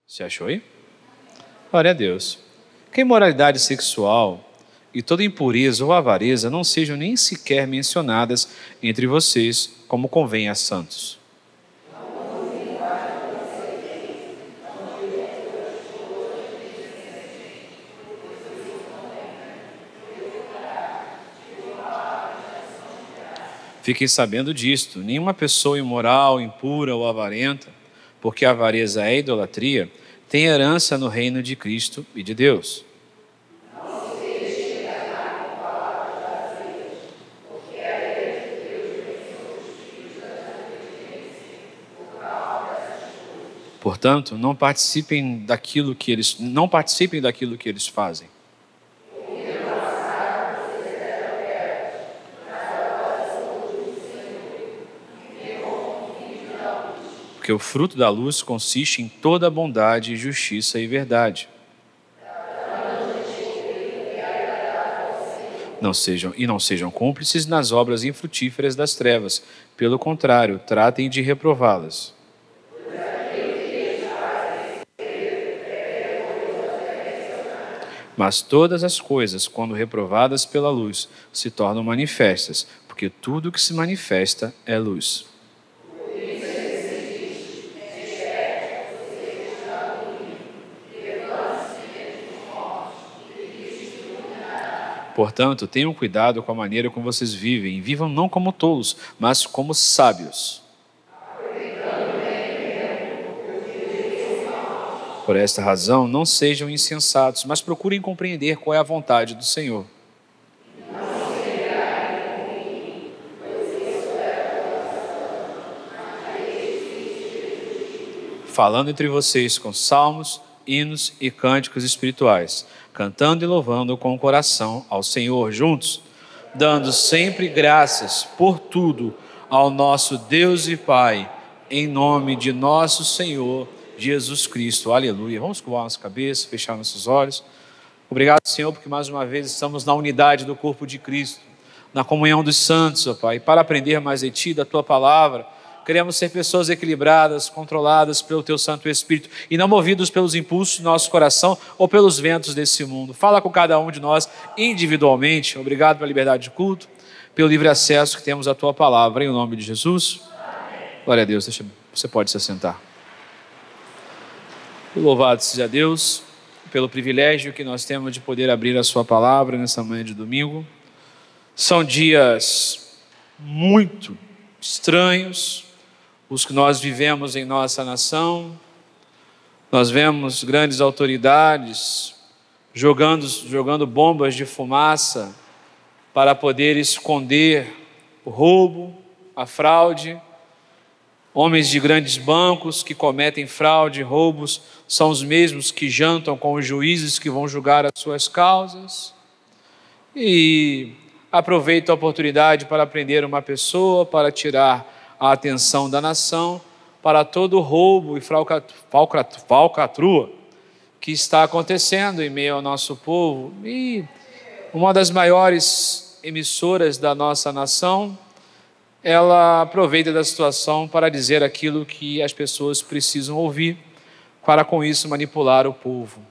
Você achou aí? Glória a Deus. Que a imoralidade sexual e toda impureza ou avareza não sejam nem sequer mencionadas entre vocês, como convém a santos. Fiquem sabendo disto: nenhuma pessoa imoral, impura ou avarenta, porque a avareza é idolatria, tem herança no reino de Cristo e de Deus. Portanto, não participem daquilo que eles fazem. Porque o fruto da luz consiste em toda bondade, justiça e verdade. Não sejam cúmplices nas obras infrutíferas das trevas. Pelo contrário, tratem de reprová-las. Mas todas as coisas, quando reprovadas pela luz, se tornam manifestas, porque tudo que se manifesta é luz. Portanto, tenham cuidado com a maneira como vocês vivem, e vivam não como tolos, mas como sábios. Por esta razão, não sejam insensatos, mas procurem compreender qual é a vontade do Senhor. Falando entre vocês com salmos, hinos e cânticos espirituais, cantando e louvando com o coração ao Senhor juntos, dando sempre graças por tudo ao nosso Deus e Pai, em nome de nosso Senhor Jesus Cristo. Aleluia. Vamos curvar nossa cabeça, fechar nossos olhos. Obrigado, Senhor, porque mais uma vez estamos na unidade do corpo de Cristo, na comunhão dos santos, ó Pai, para aprender mais de Ti, da Tua palavra. Queremos ser pessoas equilibradas, controladas pelo Teu Santo Espírito e não movidos pelos impulsos do nosso coração ou pelos ventos desse mundo. Fala com cada um de nós individualmente. Obrigado pela liberdade de culto, pelo livre acesso que temos à Tua palavra. Em nome de Jesus. Glória a Deus. Você pode se assentar. Louvado seja Deus pelo privilégio que nós temos de poder abrir a Sua palavra nessa manhã de domingo. São dias muito estranhos os que nós vivemos em nossa nação. Nós vemos grandes autoridades jogando bombas de fumaça para poder esconder o roubo, a fraude. Homens de grandes bancos que cometem fraude e roubos são os mesmos que jantam com os juízes que vão julgar as suas causas. E aproveitam a oportunidade para prender uma pessoa, para tirar a atenção da nação para todo o roubo e falcatrua que está acontecendo em meio ao nosso povo. E uma das maiores emissoras da nossa nação, ela aproveita da situação para dizer aquilo que as pessoas precisam ouvir, para com isso manipular o povo.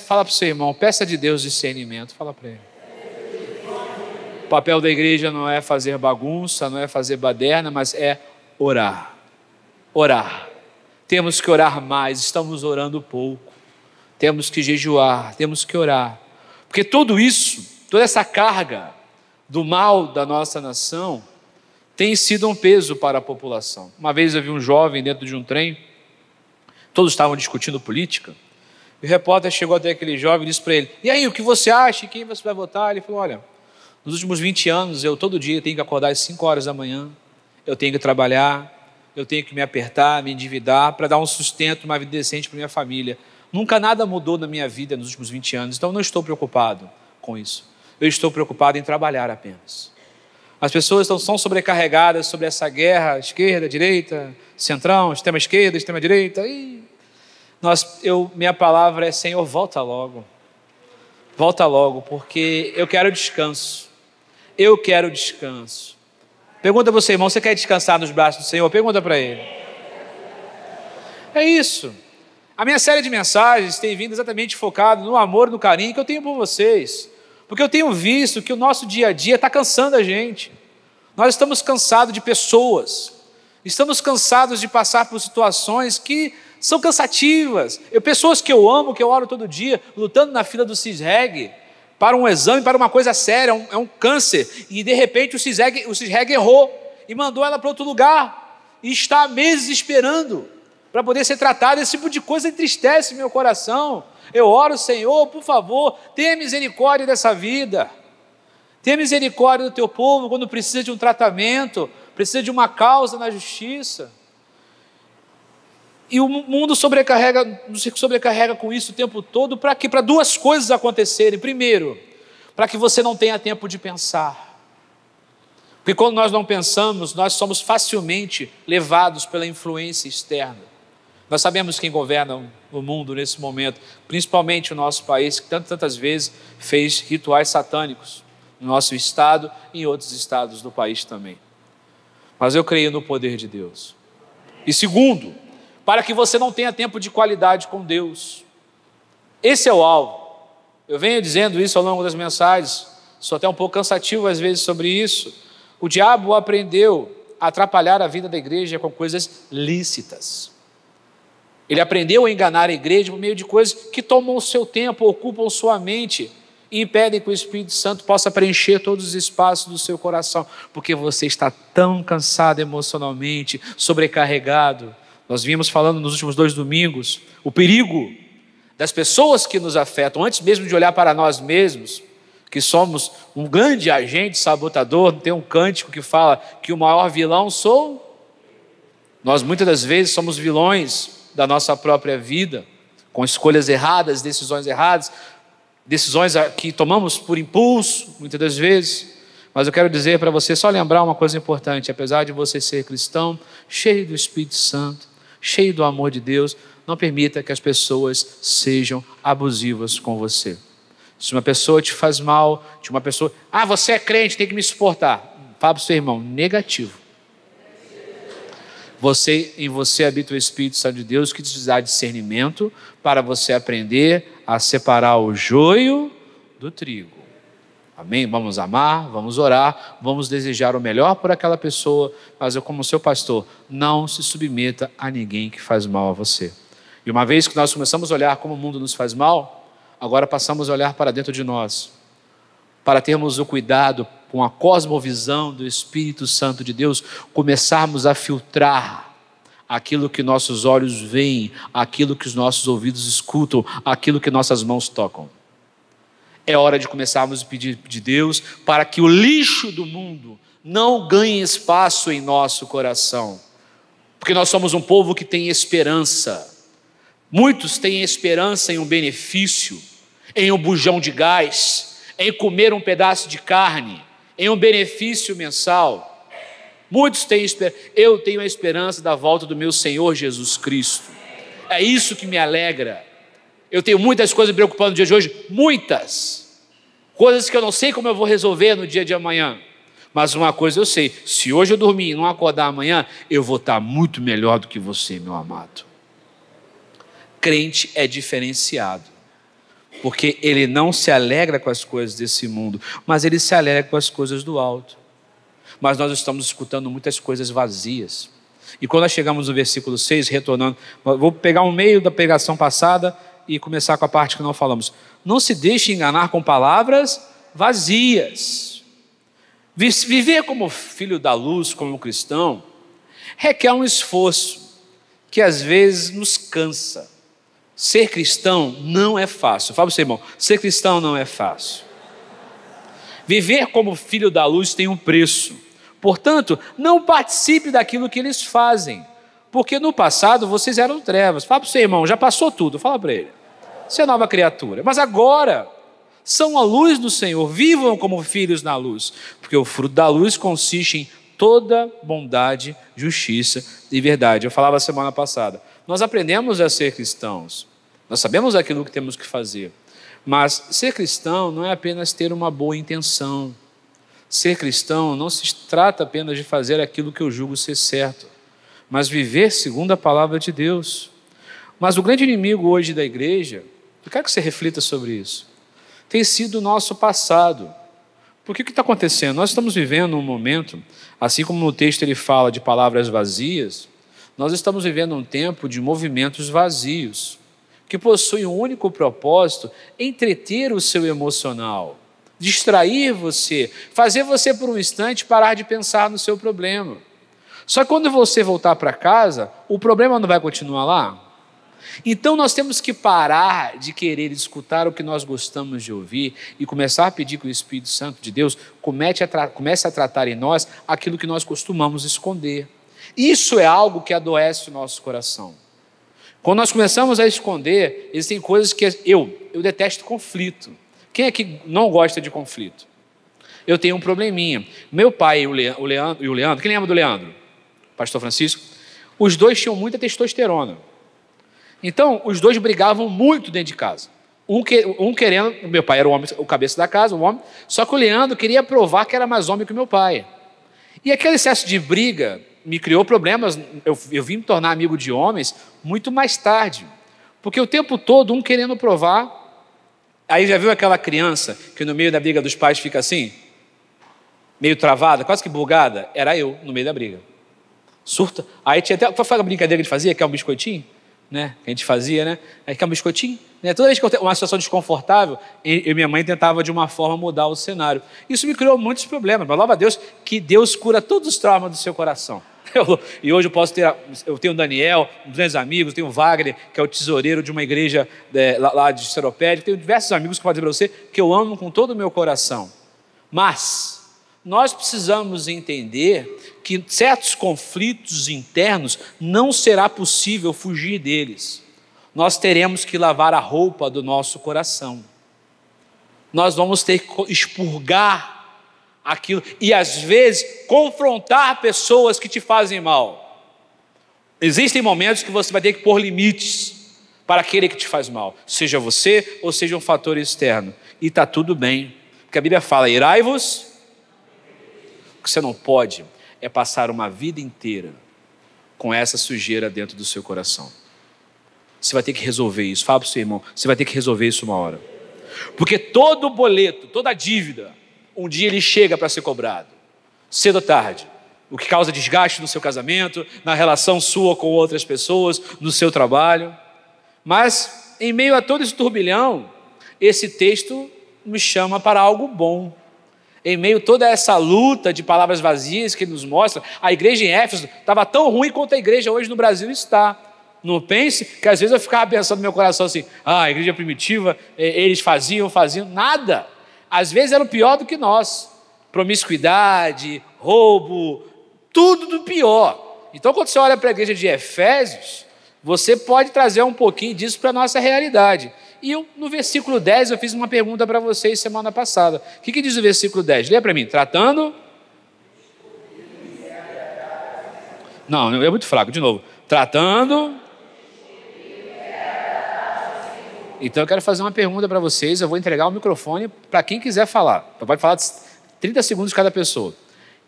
Fala para o seu irmão, peça de Deus discernimento, fala para ele. O papel da igreja não é fazer bagunça, não é fazer baderna, mas é orar. Orar. Temos que orar mais, estamos orando pouco. Temos que jejuar, temos que orar. Porque tudo isso, toda essa carga do mal da nossa nação tem sido um peso para a população. Uma vez eu vi um jovem dentro de um trem, todos estavam discutindo política, e o repórter chegou até aquele jovem e disse para ele: e aí, o que você acha? Quem você vai votar? Ele falou: olha, nos últimos 20 anos, eu todo dia tenho que acordar às 5 horas da manhã, eu tenho que trabalhar, eu tenho que me apertar, me endividar, para dar um sustento, uma vida decente para minha família. Nunca nada mudou na minha vida nos últimos 20 anos, então não estou preocupado com isso. Eu estou preocupado em trabalhar apenas. As pessoas estão sobrecarregadas sobre essa guerra, esquerda, direita, centrão, extrema esquerda, extrema direita. Minha palavra é: Senhor, volta logo. Volta logo, porque eu quero descanso. Eu quero descanso. Pergunta para você, irmão, você quer descansar nos braços do Senhor? Pergunta para ele. É isso. A minha série de mensagens tem vindo exatamente focado no amor e no carinho que eu tenho por vocês, porque eu tenho visto que o nosso dia a dia está cansando a gente. Nós estamos cansados de pessoas, estamos cansados de passar por situações que são cansativas. Pessoas que eu amo, que eu oro todo dia, lutando na fila do CISREG, para um exame, para uma coisa séria, é um câncer, e de repente o CISREG errou, e mandou ela para outro lugar, e está há meses esperando, para poder ser tratada. Esse tipo de coisa entristece meu coração. Eu oro, Senhor, por favor, tenha misericórdia dessa vida, tenha misericórdia do teu povo, quando precisa de um tratamento, precisa de uma causa na justiça. E o mundo nos sobrecarrega com isso o tempo todo. Para quê? Para duas coisas acontecerem. Primeiro, para que você não tenha tempo de pensar. Porque quando nós não pensamos, nós somos facilmente levados pela influência externa. Nós sabemos quem governa o mundo nesse momento, principalmente o nosso país, que tantas vezes fez rituais satânicos no nosso estado e em outros estados do país também. Mas eu creio no poder de Deus. E segundo, para que você não tenha tempo de qualidade com Deus. Esse é o alvo. Eu venho dizendo isso ao longo das mensagens, sou até um pouco cansativo às vezes sobre isso. O diabo aprendeu a atrapalhar a vida da igreja com coisas lícitas. Ele aprendeu a enganar a igreja por meio de coisas que tomam o seu tempo, ocupam sua mente e impedem que o Espírito Santo possa preencher todos os espaços do seu coração, porque você está tão cansado emocionalmente, sobrecarregado. Nós vimos falando nos últimos 2 domingos o perigo das pessoas que nos afetam, antes mesmo de olhar para nós mesmos, que somos um grande agente sabotador. Tem um cântico que fala que o maior vilão sou. Nós muitas das vezes somos vilões da nossa própria vida, com escolhas erradas, decisões que tomamos por impulso, muitas das vezes. Mas eu quero dizer para você, só lembrar uma coisa importante: apesar de você ser cristão, cheio do Espírito Santo, cheio do amor de Deus, não permita que as pessoas sejam abusivas com você. Se uma pessoa te faz mal, você é crente, tem que me suportar. Fala para o seu irmão, negativo. Em você habita o Espírito Santo de Deus, que te dá discernimento para você aprender a separar o joio do trigo. Amém? Vamos amar, vamos orar, vamos desejar o melhor por aquela pessoa, mas eu, como seu pastor, não se submeta a ninguém que faz mal a você. E uma vez que nós começamos a olhar como o mundo nos faz mal, agora passamos a olhar para dentro de nós, para termos o cuidado com a cosmovisão do Espírito Santo de Deus, começarmos a filtrar aquilo que nossos olhos veem, aquilo que os nossos ouvidos escutam, aquilo que nossas mãos tocam. É hora de começarmos a pedir de Deus para que o lixo do mundo não ganhe espaço em nosso coração, porque nós somos um povo que tem esperança. Muitos têm esperança em um benefício, em um bujão de gás, em comer um pedaço de carne, em um benefício mensal. Muitos têm esperança. Eu tenho a esperança da volta do meu Senhor Jesus Cristo. É isso que me alegra. Eu tenho muitas coisas me preocupando no dia de hoje, muitas coisas que eu não sei como eu vou resolver no dia de amanhã. Mas uma coisa eu sei: se hoje eu dormir e não acordar amanhã, eu vou estar muito melhor do que você, meu amado. Crente é diferenciado, porque ele não se alegra com as coisas desse mundo, mas ele se alegra com as coisas do alto. Mas nós estamos escutando muitas coisas vazias. E quando nós chegamos no versículo 6, retornando, vou pegar o meio da pregação passada e começar com a parte que não falamos. Não se deixe enganar com palavras vazias. Viver como filho da luz, como cristão, requer um esforço que às vezes nos cansa. Ser cristão não é fácil. Fala para o seu irmão, ser cristão não é fácil. Viver como filho da luz tem um preço. Portanto, não participe daquilo que eles fazem, porque no passado vocês eram trevas. Fala para o seu irmão, já passou tudo, fala para ele. Você é nova criatura, mas agora são a luz do Senhor, vivam como filhos na luz, porque o fruto da luz consiste em toda bondade, justiça e verdade. Eu falava semana passada, nós aprendemos a ser cristãos, nós sabemos aquilo que temos que fazer, mas ser cristão não é apenas ter uma boa intenção. Ser cristão não se trata apenas de fazer aquilo que eu julgo ser certo, mas viver segundo a palavra de Deus. Mas o grande inimigo hoje da igreja, eu quero que você reflita sobre isso, tem sido o nosso passado. Porque o que está acontecendo? Nós estamos vivendo um momento, assim como no texto ele fala de palavras vazias, nós estamos vivendo um tempo de movimentos vazios, que possuem um único propósito: entreter o seu emocional, distrair você, fazer você por um instante parar de pensar no seu problema. Só que quando você voltar para casa, o problema não vai continuar lá? Então nós temos que parar de querer escutar o que nós gostamos de ouvir e começar a pedir que o Espírito Santo de Deus comece a tratar em nós aquilo que nós costumamos esconder. Isso é algo que adoece o nosso coração. Quando nós começamos a esconder, existem coisas que eu detesto conflito. Quem é que não gosta de conflito? Eu tenho um probleminha. Meu pai e o Leandro, quem lembra do Leandro? Pastor Francisco? Os dois tinham muita testosterona. Então, os dois brigavam muito dentro de casa. Um querendo, meu pai era o homem, o cabeça da casa, o homem, só que o Leandro queria provar que era mais homem que o meu pai. E aquele excesso de briga me criou problemas. Eu vim me tornar amigo de homens muito mais tarde, porque o tempo todo um querendo provar. Aí já viu aquela criança que no meio da briga dos pais fica assim, meio travada, quase que bugada? Era eu no meio da briga. Surta. Aí tinha até, foi a brincadeira que a gente fazia, que é um biscoitinho, né? Que a gente fazia, né? Aí que é um biscoitinho, né? Toda vez que eu tinha uma situação desconfortável, eu e minha mãe tentava de uma forma mudar o cenário. Isso me criou muitos problemas, mas louva a Deus que Deus cura todos os traumas do seu coração. E hoje eu tenho o Daniel, um dos meus amigos, tenho o Wagner, que é o tesoureiro de uma igreja lá de Seropédica, tenho diversos amigos que podem dizer para você que eu amo com todo o meu coração. Mas nós precisamos entender que certos conflitos internos não será possível fugir deles. Nós teremos que lavar a roupa do nosso coração. Nós vamos ter que expurgar aquilo e às vezes confrontar pessoas que te fazem mal. Existem momentos que você vai ter que pôr limites para aquele que te faz mal, seja você ou seja um fator externo, e está tudo bem, porque a Bíblia fala: irai-vos. O que você não pode é passar uma vida inteira com essa sujeira dentro do seu coração. Você vai ter que resolver isso. Fala para o seu irmão, você vai ter que resolver isso uma hora, porque todo boleto, toda dívida, um dia ele chega para ser cobrado, cedo ou tarde, o que causa desgaste no seu casamento, na relação sua com outras pessoas, no seu trabalho. Mas em meio a todo esse turbilhão, esse texto me chama para algo bom. Em meio a toda essa luta de palavras vazias que ele nos mostra, a igreja em Éfeso estava tão ruim quanto a igreja hoje no Brasil está. Não pense que às vezes eu ficava pensando no meu coração assim: a igreja primitiva, eles faziam, nada. Às vezes eram pior do que nós. Promiscuidade, roubo, tudo do pior. Então quando você olha para a igreja de Efésios, você pode trazer um pouquinho disso para a nossa realidade. E no versículo 10 eu fiz uma pergunta para vocês semana passada. O que diz o versículo 10? Lê para mim. Tratando... Não, é muito fraco. De novo. Tratando... Então eu quero fazer uma pergunta para vocês. Eu vou entregar o microfone para quem quiser falar. Pode falar 30 segundos cada pessoa.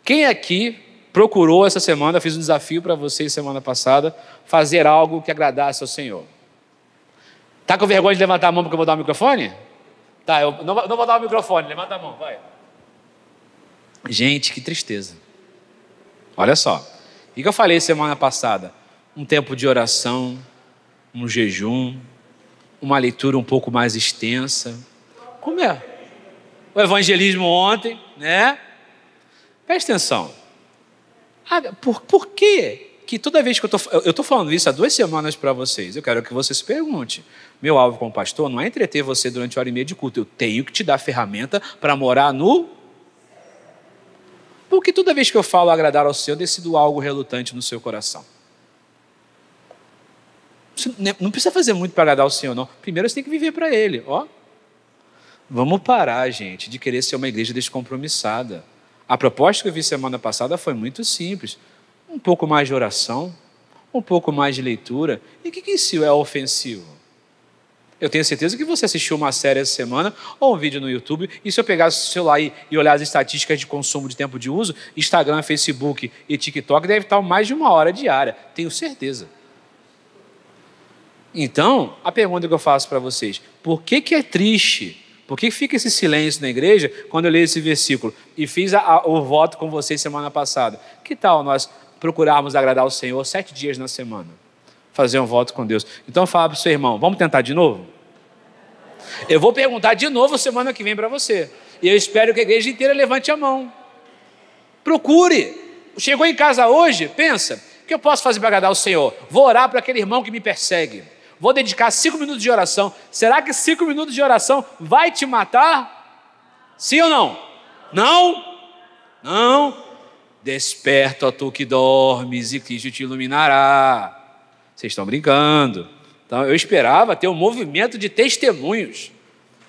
Quem aqui procurou essa semana, fiz um desafio para vocês semana passada, fazer algo que agradasse ao Senhor? Está com vergonha de levantar a mão porque eu vou dar o microfone? Tá, eu não vou dar o microfone. Levanta a mão, vai. Gente, que tristeza. Olha só. O que eu falei semana passada? Um tempo de oração, um jejum, uma leitura um pouco mais extensa. Como é? O evangelismo ontem, né? Presta atenção. Por que toda vez que eu estou falando isso há 2 semanas para vocês, eu quero que você se pergunte: meu alvo como pastor não é entreter você durante 1h30 de culto, eu tenho que te dar ferramenta para morar no... Porque toda vez que eu falo agradar ao Senhor, decido algo relutante no seu coração. Você não precisa fazer muito para agradar ao Senhor, não. Primeiro você tem que viver para Ele. Vamos parar, gente, de querer ser uma igreja descompromissada. A proposta que eu vi semana passada foi muito simples. Um pouco mais de oração, um pouco mais de leitura. E o que isso é ofensivo? Eu tenho certeza que você assistiu uma série essa semana ou um vídeo no YouTube, e se eu pegasse o celular e olhar as estatísticas de consumo de tempo de uso, Instagram, Facebook e TikTok deve estar mais de 1 hora diária. Tenho certeza. Então, a pergunta que eu faço para vocês, por que é triste? Por que fica esse silêncio na igreja quando eu leio esse versículo? E fiz o voto com vocês semana passada. Que tal nós procurarmos agradar o Senhor 7 dias na semana? Fazer um voto com Deus. Então fala para o seu irmão, vamos tentar de novo? Eu vou perguntar de novo semana que vem para você. E eu espero que a igreja inteira levante a mão. Procure. Chegou em casa hoje, pensa, o que eu posso fazer para agradar o Senhor? Vou orar para aquele irmão que me persegue. Vou dedicar 5 minutos de oração. Será que 5 minutos de oração vai te matar? Sim ou não? Não? Não? Desperta, ó tu que dormes, e Cristo te iluminará. Vocês estão brincando. Então eu esperava ter um movimento de testemunhos.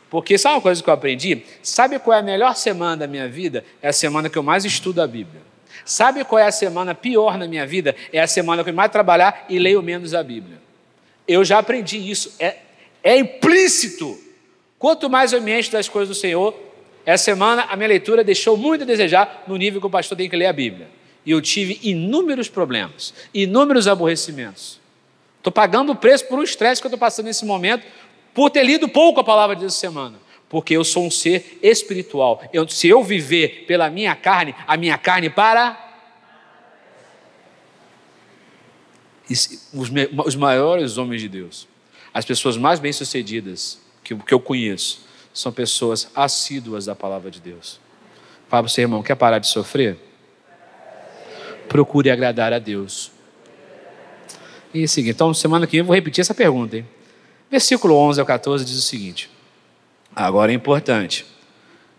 Porque sabe uma coisa que eu aprendi? Sabe qual é a melhor semana da minha vida? É a semana que eu mais estudo a Bíblia. Sabe qual é a semana pior na minha vida? É a semana que eu mais trabalhar e leio menos a Bíblia. Eu já aprendi isso. É implícito. Quanto mais eu me encho das coisas do Senhor, essa semana a minha leitura deixou muito a desejar no nível que o pastor tem que ler a Bíblia. E eu tive inúmeros problemas, inúmeros aborrecimentos. Estou pagando o preço por um estresse que eu estou passando nesse momento, por ter lido pouco a palavra dessa semana. Porque eu sou um ser espiritual. Se eu viver pela minha carne, a minha carne para... Os maiores homens de Deus, as pessoas mais bem-sucedidas que eu conheço, são pessoas assíduas da palavra de Deus. Fala para o seu irmão, quer parar de sofrer? Procure agradar a Deus. E é o seguinte, então semana que vem eu vou repetir essa pergunta, hein? Versículo 11 ao 14 diz o seguinte: agora é importante,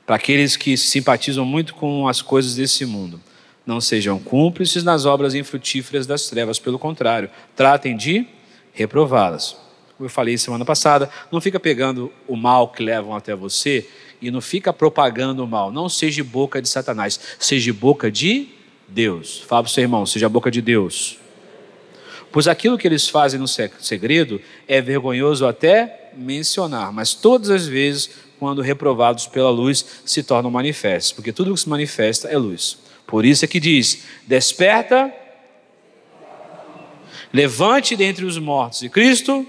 para aqueles que se simpatizam muito com as coisas desse mundo, não sejam cúmplices nas obras infrutíferas das trevas, pelo contrário, tratem de reprová-las. Como eu falei semana passada, não fica pegando o mal que levam até você e não fica propagando o mal. Não seja boca de Satanás, seja boca de Deus. Fala para o seu irmão, seja boca de Deus. Pois aquilo que eles fazem no segredo é vergonhoso até mencionar, mas todas as vezes, quando reprovados pela luz, se tornam manifestos, porque tudo que se manifesta é luz. Por isso é que diz, desperta, levante dentre os mortos. E Cristo,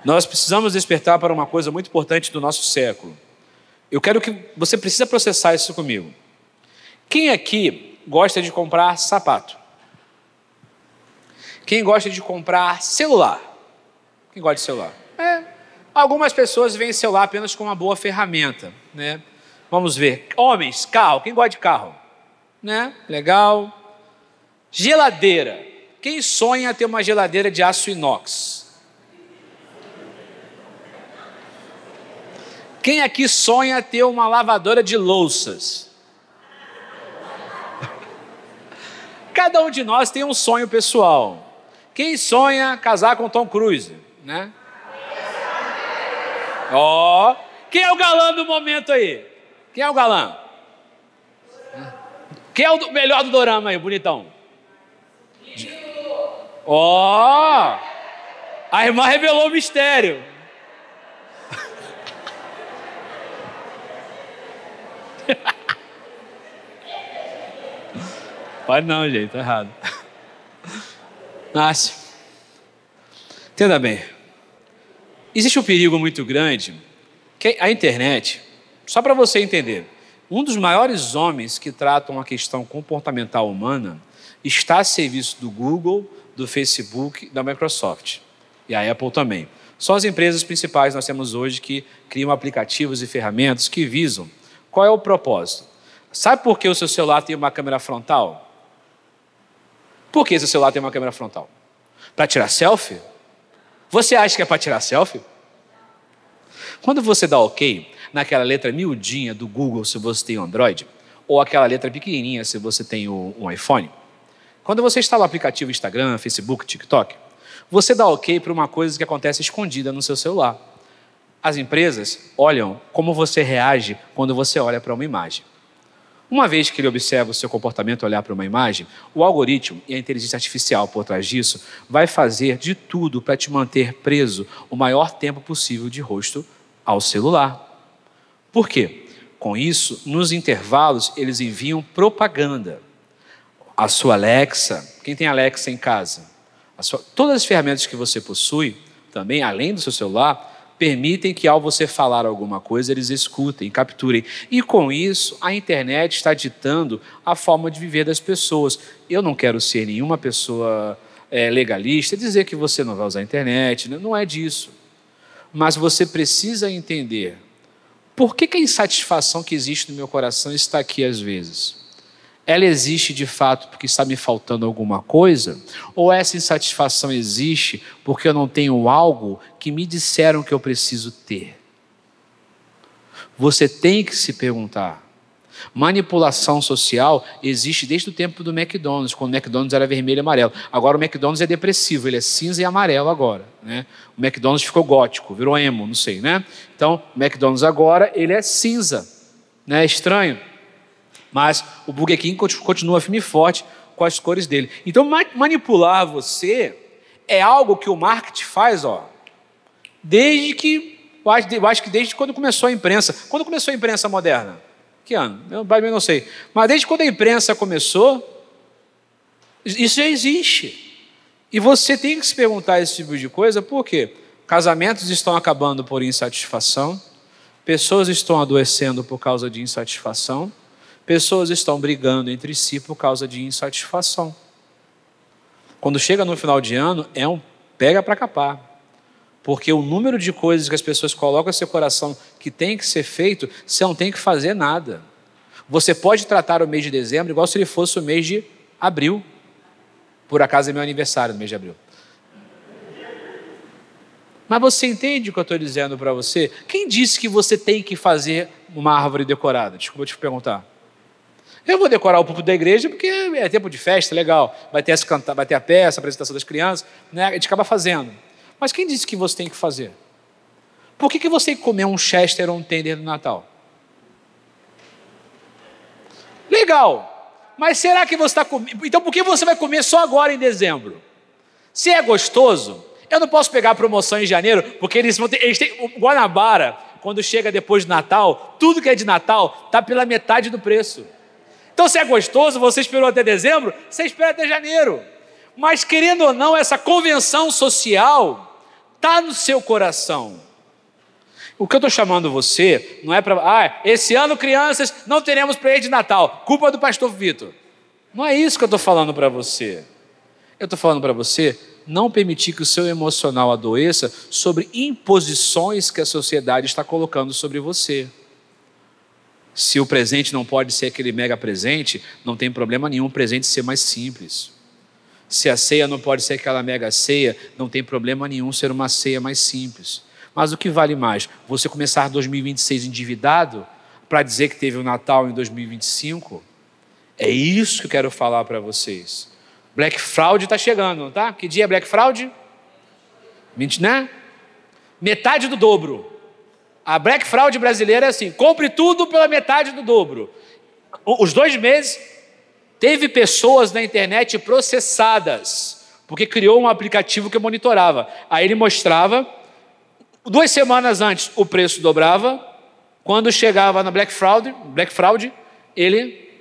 nós precisamos despertar para uma coisa muito importante do nosso século. Eu quero que você precisa processar isso comigo. Quem aqui gosta de comprar sapato? Quem gosta de comprar celular? Quem gosta de celular? Algumas pessoas veem celular apenas como uma boa ferramenta, né? Vamos ver. Homens, carro. Quem gosta de carro? Né? Legal. Geladeira. Quem sonha ter uma geladeira de aço inox? Quem aqui sonha ter uma lavadora de louças? Cada um de nós tem um sonho pessoal. Quem sonha casar com Tom Cruise? Né? Ó, quem é o galã do momento aí? Quem é o galã? Quem é o melhor do dorama aí, bonitão? Ó, a irmã revelou o mistério. Pode não, gente, tá errado. Mas, entenda bem, existe um perigo muito grande, que a internet, só para você entender, um dos maiores homens que tratam a questão comportamental humana está a serviço do Google, do Facebook, da Microsoft e a Apple também. São as empresas principais que nós temos hoje que criam aplicativos e ferramentas que visam. Qual é o propósito? Sabe por que o seu celular tem uma câmera frontal? Por que seu celular tem uma câmera frontal? Para tirar selfie? Você acha que é para tirar selfie? Quando você dá OK naquela letra miudinha do Google, se você tem Android, ou aquela letra pequenininha, se você tem um iPhone, quando você instala o aplicativo Instagram, Facebook, TikTok, você dá OK para uma coisa que acontece escondida no seu celular. As empresas olham como você reage quando você olha para uma imagem. Uma vez que ele observa o seu comportamento olhar para uma imagem, o algoritmo e a inteligência artificial por trás disso vai fazer de tudo para te manter preso o maior tempo possível de rosto ao celular. Por quê? Com isso, nos intervalos, eles enviam propaganda. A sua Alexa, quem tem Alexa em casa? Todas as ferramentas que você possui, também, além do seu celular, permitem que ao você falar alguma coisa, eles escutem, capturem. E com isso, a internet está ditando a forma de viver das pessoas. Eu não quero ser nenhuma pessoa legalista, dizer que você não vai usar a internet, não é disso. Mas você precisa entender por que a insatisfação que existe no meu coração está aqui às vezes. Ela existe de fato porque está me faltando alguma coisa? Ou essa insatisfação existe porque eu não tenho algo que me disseram que eu preciso ter? Você tem que se perguntar. Manipulação social existe desde o tempo do McDonald's, quando o McDonald's era vermelho e amarelo. Agora o McDonald's é depressivo, ele é cinza e amarelo agora, né? O McDonald's ficou gótico, virou emo, não sei, né? Então o McDonald's agora ele é cinza, né? É estranho. Mas o Burger King continua firme e forte com as cores dele. Então, manipular você é algo que o marketing faz, desde que, eu acho que desde quando começou a imprensa. Quando começou a imprensa moderna? Que ano? Eu não sei. Mas desde quando a imprensa começou, isso já existe. E você tem que se perguntar esse tipo de coisa, por quê? Casamentos estão acabando por insatisfação, pessoas estão adoecendo por causa de insatisfação, pessoas estão brigando entre si por causa de insatisfação. Quando chega no final de ano, é um pega para capar. Porque o número de coisas que as pessoas colocam no seu coração que tem que ser feito, você não tem que fazer nada. Você pode tratar o mês de dezembro igual se ele fosse o mês de abril. Por acaso é meu aniversário no mês de abril. Mas você entende o que eu estou dizendo para você? Quem disse que você tem que fazer uma árvore decorada? Desculpa te perguntar. Eu vou decorar o púlpito da igreja porque é tempo de festa, legal. Vai ter a peça, a apresentação das crianças, né? A gente acaba fazendo. Mas quem disse que você tem que fazer? Por que você tem que comer um Chester ou um tender no Natal? Legal. Mas será que você está comendo? Então por que você vai comer só agora em dezembro? Se é gostoso, eu não posso pegar a promoção em janeiro, porque eles têm o Guanabara, quando chega depois do Natal, tudo que é de Natal está pela metade do preço. Então, se é gostoso, você esperou até dezembro, você espera até janeiro. Mas, querendo ou não, essa convenção social está no seu coração. O que eu estou chamando você não é para... esse ano, crianças, não teremos presente de Natal. Culpa do pastor Vitor. Não é isso que eu estou falando para você. Eu estou falando para você não permitir que o seu emocional adoeça sobre imposições que a sociedade está colocando sobre você. Se o presente não pode ser aquele mega presente, não tem problema nenhum o presente ser mais simples. Se a ceia não pode ser aquela mega ceia, não tem problema nenhum ser uma ceia mais simples. Mas o que vale mais? Você começar 2026 endividado para dizer que teve o Natal em 2025? É isso que eu quero falar para vocês. Black Fraud está chegando, não tá? Que dia é Black Fraud? Né? Metade do dobro. A Black Fraud brasileira é assim, compre tudo pela metade do dobro. Os 2 meses, teve pessoas na internet processadas, porque criou um aplicativo que monitorava. Aí ele mostrava, 2 semanas antes o preço dobrava, quando chegava na Black Fraud, ele,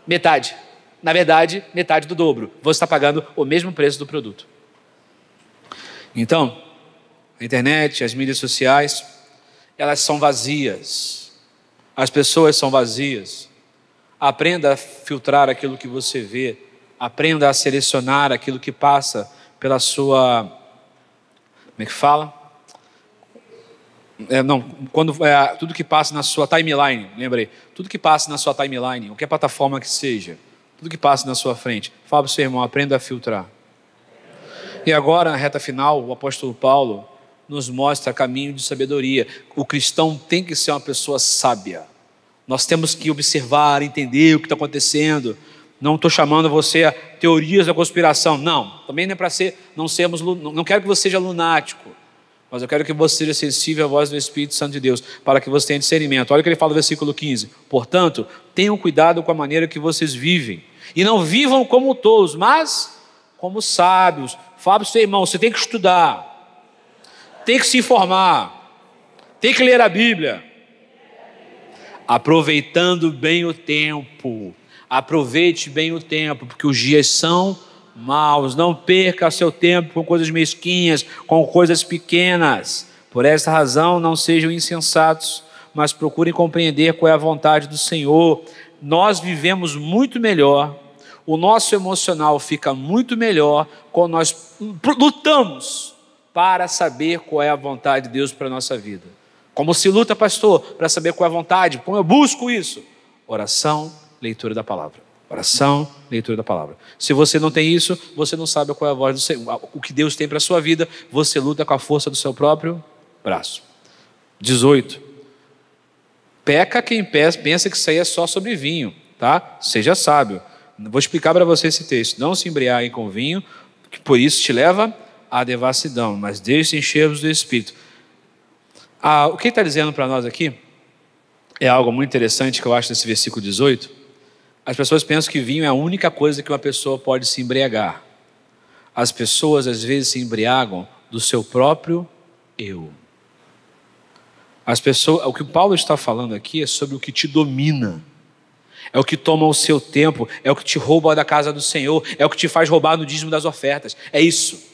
metade. Na verdade, metade do dobro. Você está pagando o mesmo preço do produto. Então, a internet, as mídias sociais, elas são vazias. As pessoas são vazias. Aprenda a filtrar aquilo que você vê. Aprenda a selecionar aquilo que passa pela sua... Como é que fala? Tudo que passa na sua timeline, lembrei. Tudo que passa na sua timeline, qualquer plataforma que seja, tudo que passa na sua frente. Fala para o seu irmão, aprenda a filtrar. E agora, na reta final, o apóstolo Paulo nos mostra caminho de sabedoria. O cristão tem que ser uma pessoa sábia. Nós temos que observar, entender o que está acontecendo. Não estou chamando você a teorias da conspiração. Não, também não é para ser, não quero que você seja lunático, mas eu quero que você seja sensível à voz do Espírito Santo de Deus, para que você tenha discernimento. Olha o que ele fala no versículo 15. Portanto, tenham cuidado com a maneira que vocês vivem, e não vivam como tolos, mas como sábios. Fala para o seu irmão, você tem que estudar, tem que se informar, tem que ler a Bíblia, aproveitando bem o tempo. Aproveite bem o tempo, porque os dias são maus. Não perca seu tempo com coisas mesquinhas, com coisas pequenas. Por essa razão, não sejam insensatos, mas procurem compreender qual é a vontade do Senhor. Nós vivemos muito melhor, o nosso emocional fica muito melhor quando nós lutamos para saber qual é a vontade de Deus para a nossa vida. Como se luta, pastor, para saber qual é a vontade? Como eu busco isso? Oração, leitura da palavra. Oração, leitura da palavra. Se você não tem isso, você não sabe qual é a voz do Senhor. O que Deus tem para a sua vida, você luta com a força do seu próprio braço. 18. Peca quem pensa que isso aí é só sobre vinho, tá? Seja sábio. Vou explicar para você esse texto. Não se embriaguem com vinho, que por isso te leva à devassidão, mas deixe encher-vos do Espírito. O que ele está dizendo para nós aqui é algo muito interessante que eu acho nesse versículo 18. As pessoas pensam que vinho é a única coisa que uma pessoa pode se embriagar. As pessoas às vezes se embriagam do seu próprio eu. O que o Paulo está falando aqui é sobre o que te domina. É o que toma o seu tempo, é o que te rouba da casa do Senhor, é o que te faz roubar no dízimo das ofertas. É isso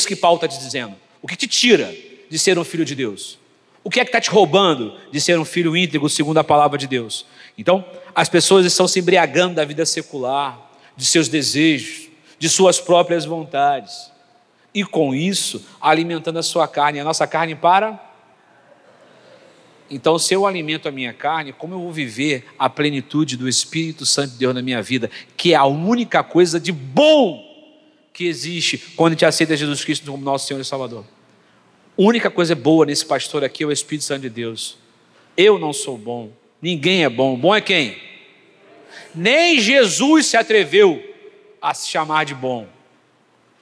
que Paulo está te dizendo. O que te tira de ser um filho de Deus? O que é que está te roubando de ser um filho íntegro segundo a palavra de Deus? Então, as pessoas estão se embriagando da vida secular, de seus desejos, de suas próprias vontades. E com isso, alimentando a sua carne. A nossa carne para... Então, se eu alimento a minha carne, como eu vou viver a plenitude do Espírito Santo de Deus na minha vida, que é a única coisa de bom que existe quando a gente aceita Jesus Cristo como nosso Senhor e Salvador. A única coisa boa nesse pastor aqui é o Espírito Santo de Deus. Eu não sou bom, ninguém é bom. Bom é quem? Nem Jesus se atreveu a se chamar de bom.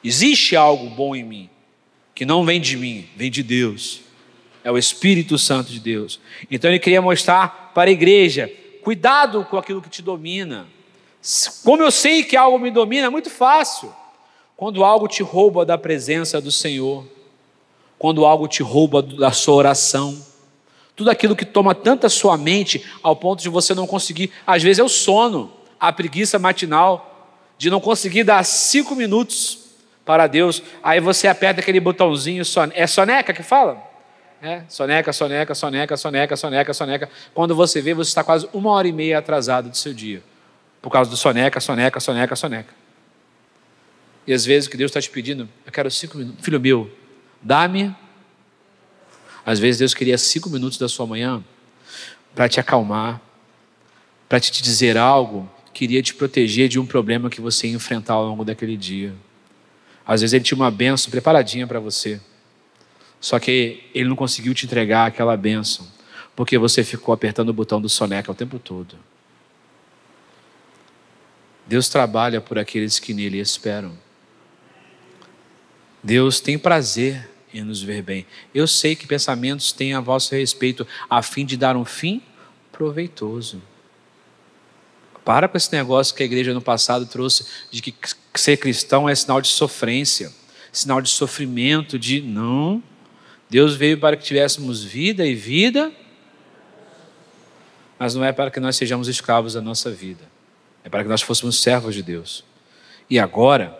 Existe algo bom em mim, que não vem de mim, vem de Deus. É o Espírito Santo de Deus. Então ele queria mostrar para a igreja, cuidado com aquilo que te domina. Como eu sei que algo me domina? É muito fácil. Quando algo te rouba da presença do Senhor, quando algo te rouba da sua oração, tudo aquilo que toma tanto a sua mente, ao ponto de você não conseguir, às vezes é o sono, a preguiça matinal, de não conseguir dar 5 minutos para Deus, aí você aperta aquele botãozinho, é soneca que fala? Soneca. Quando você vê, você está quase 1h30 atrasado do seu dia, por causa do soneca. E às vezes o que Deus está te pedindo, eu quero 5 minutos, filho meu, dá-me. Às vezes Deus queria 5 minutos da sua manhã para te acalmar, para te dizer algo, queria te proteger de um problema que você ia enfrentar ao longo daquele dia. Às vezes Ele tinha uma bênção preparadinha para você, só que Ele não conseguiu te entregar aquela bênção, porque você ficou apertando o botão do soneca o tempo todo. Deus trabalha por aqueles que nele esperam. Deus tem prazer em nos ver bem. Eu sei que pensamentos têm a vosso respeito, a fim de dar um fim proveitoso. Para com esse negócio que a igreja no passado trouxe, de que ser cristão é sinal de sofrência, sinal de sofrimento, não. Deus veio para que tivéssemos vida e vida, mas não é para que nós sejamos escravos da nossa vida. É para que nós fôssemos servos de Deus. E agora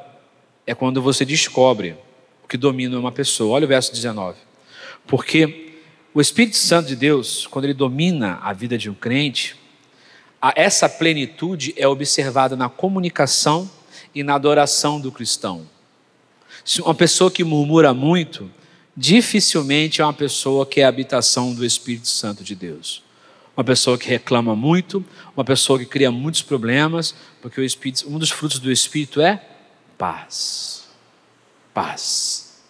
é quando você descobre o que domina uma pessoa. Olha o verso 19. Porque o Espírito Santo de Deus, quando ele domina a vida de um crente, essa plenitude é observada na comunicação e na adoração do cristão. Se uma pessoa que murmura muito, dificilmente é uma pessoa que é a habitação do Espírito Santo de Deus. Uma pessoa que reclama muito, uma pessoa que cria muitos problemas, porque um dos frutos do Espírito é paz. Paz.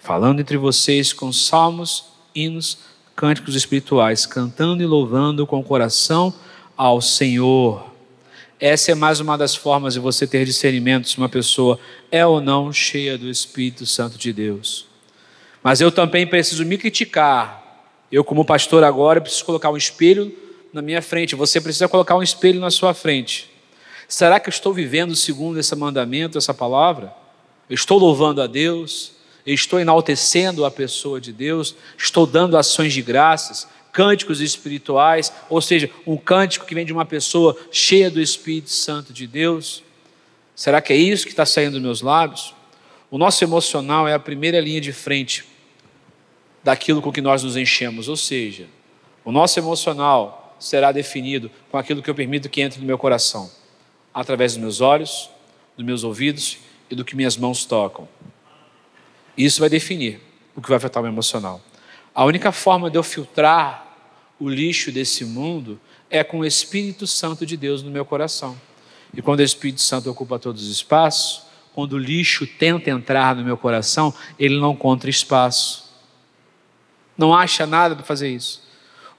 Falando entre vocês com salmos, hinos, cânticos espirituais, cantando e louvando com o coração ao Senhor. Essa é mais uma das formas de você ter discernimento se uma pessoa é ou não cheia do Espírito Santo de Deus. Mas eu também preciso me criticar. Eu, como pastor agora, preciso colocar um espelho na minha frente. Você precisa colocar um espelho na sua frente. Será que eu estou vivendo segundo esse mandamento, essa palavra? Eu estou louvando a Deus? Eu estou enaltecendo a pessoa de Deus? Estou dando ações de graças, cânticos espirituais, ou seja, um cântico que vem de uma pessoa cheia do Espírito Santo de Deus? Será que é isso que está saindo dos meus lábios? O nosso emocional é a primeira linha de frente daquilo com que nós nos enchemos, ou seja, o nosso emocional será definido com aquilo que eu permito que entre no meu coração, através dos meus olhos, dos meus ouvidos e do que minhas mãos tocam. Isso vai definir o que vai afetar o meu emocional. A única forma de eu filtrar o lixo desse mundo é com o Espírito Santo de Deus no meu coração. E quando o Espírito Santo ocupa todos os espaços, quando o lixo tenta entrar no meu coração, ele não encontra espaço. Não acha nada para fazer isso.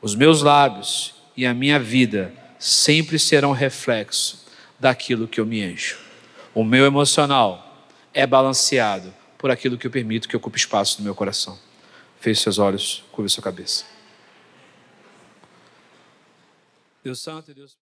Os meus lábios e a minha vida sempre serão reflexo daquilo que eu me encho. O meu emocional é balanceado por aquilo que eu permito que ocupe espaço no meu coração. Feche seus olhos, curva sua cabeça. Deus Santo e Deus...